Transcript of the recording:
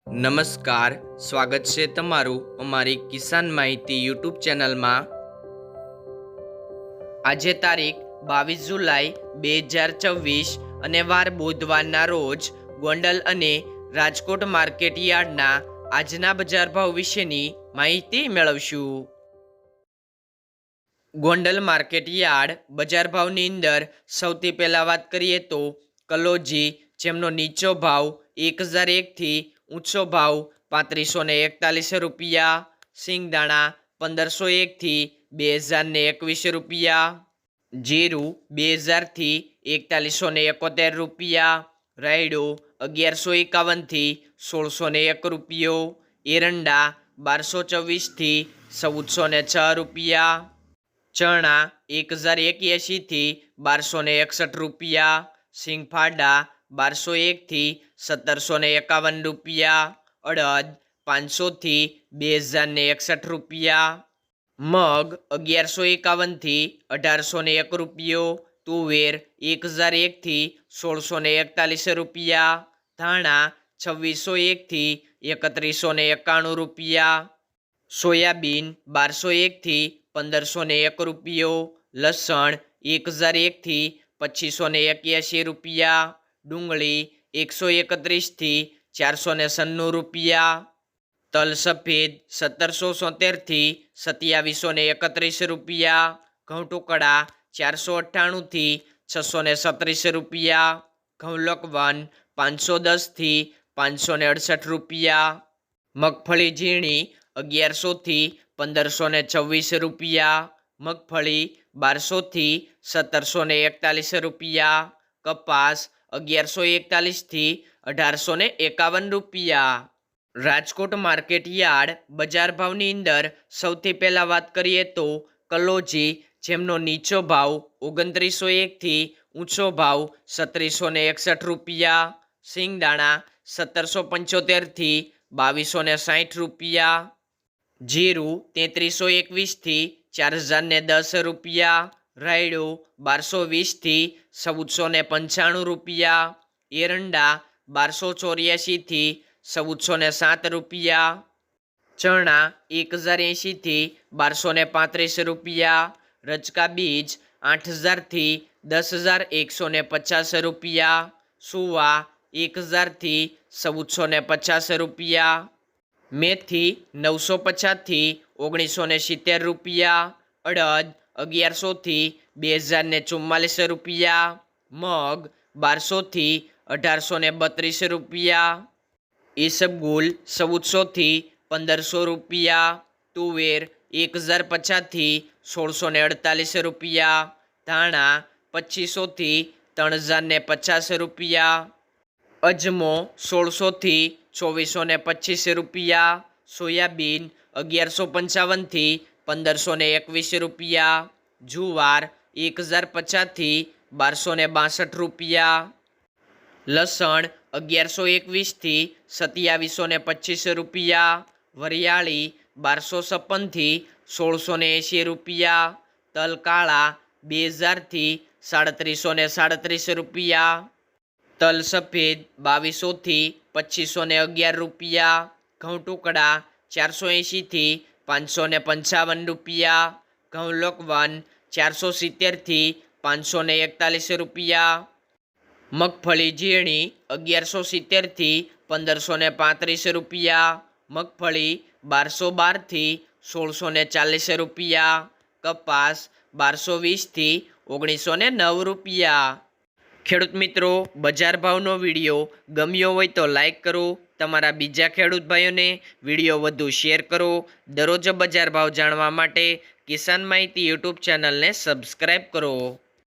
નમસ્કાર, સ્વાગત છે તમારું અમારી કિસાન માહિતી યુટ્યુબ ચેનલમાં। આજે તારીખ 22 જુલાઈ 2024 અને વાર બુધવારના રોજ ગોંડલ અને રાજકોટ માર્કેટ યાર્ડના આજના બજાર ભાવ વિશેની માહિતી મેળવશું। ગોંડલ માર્કેટ યાર્ડ બજાર ભાવની અંદર સૌથી પહેલાં વાત કરીએ તો કલોજી, જેમનો નીચો ભાવ 1001 થી ઊંચો ભાવ 3541 રૂપિયા, સિંગદાણા 1501 થી 2021 રૂપિયા, જીરું 2000 થી 4171 રૂપિયા, રાયડો 1151 થી 1601 રૂપિયો, એરંડા 1224 થી 1406 રૂપિયા, ચણા 1081 થી 1261 રૂપિયા, સિંગફાડા 1201 થી 1751 રૂપિયા, અડદ 500 થી 2061 રૂપિયા, મગ 1151 થી 1801 રૂપિયો, તુવેર 1001 થી 1641 રૂપિયા, ધાણા 2601 થી 3191 રૂપિયા, સોયાબીન 1201 થી 1501 રૂપિયો, લસણ 1001 થી 2581 રૂપિયા, ડુંગળી 131 થી 496 રૂપિયા, તલ સફેદ 1770 થી 2731 રૂપિયા, ઘઉં ટુકડા 498 થી 637 રૂપિયા, ઘઉં લોકવન 510 થી 568 રૂપિયા, મગફળી ઝીણી 1100 થી 1524 રૂપિયા, મગફળી 1200 થી 1741 રૂપિયા, કપાસ 1141 થી 1851 રૂપિયા। રાજકોટ માર્કેટ યાર્ડ બજાર ભાવની અંદર સૌથી પહેલાં વાત કરીએ તો કલોજી, જેમનો નીચો ભાવ 2901 થી ઊંચો ભાવ 3761 રૂપિયા, સિંગદાણા 1775 થી 2260 રૂપિયા, જીરું 3321 થી 4010 રૂપિયા, રાયડો 1220 થી 1495 રૂપિયા, એરંડા 1284 થી 1407 રૂપિયા, ચણા 1080 થી 1235 રૂપિયા, રચકા બીજ 8000 થી 10150 રૂપિયા, સુવા 1000 થી 1450 રૂપિયા, મેથી 950 થી 1970 રૂપિયા, અડદ 1100 થી 2044 રૂપિયા, મગ 1200 થી 1832 રૂપિયા, ઈસબગુલ 1400 થી 1500 રૂપિયા, તુવેર 1050 થી 1648 રૂપિયા, ધાણા 2500 થી 3050 રૂપિયા, અજમો 1600 થી 2425 રૂપિયા, સોયાબીન 1155 થી 1521 રૂપિયા, જુવાર 1050 થી 1262 રૂપિયા, લસણ 1121 થી 2725 રૂપિયા, વરિયાળી 1256 થી 1680 રૂપિયા, તલ કાળા 2000 થી 3737 રૂપિયા, તલ સફેદ 2200 થી 2511 રૂપિયા, ઘઉં ટુકડા 480 થી 555 રૂપિયા, ઘઉં લોકવન 470 થી 541 રૂપિયા, મગફળી ઝીણી 1170 થી 1535 રૂપિયા, મગફળી 1212 થી 1640 રૂપિયા, કપાસ 1220 થી 1909 રૂપિયા। ખેડૂત મિત્રો, બજાર ભાવનો વિડીયો ગમ્યો હોય તો લાઈક કરો, તમારા બીજા ખેડૂત ભાઈઓને વિડીયો વધુ શેર કરો। દરરોજ બજાર ભાવ જાણવા માટે કિસાન માહિતી યુટ્યુબ ચેનલને સબસ્ક્રાઈબ કરો।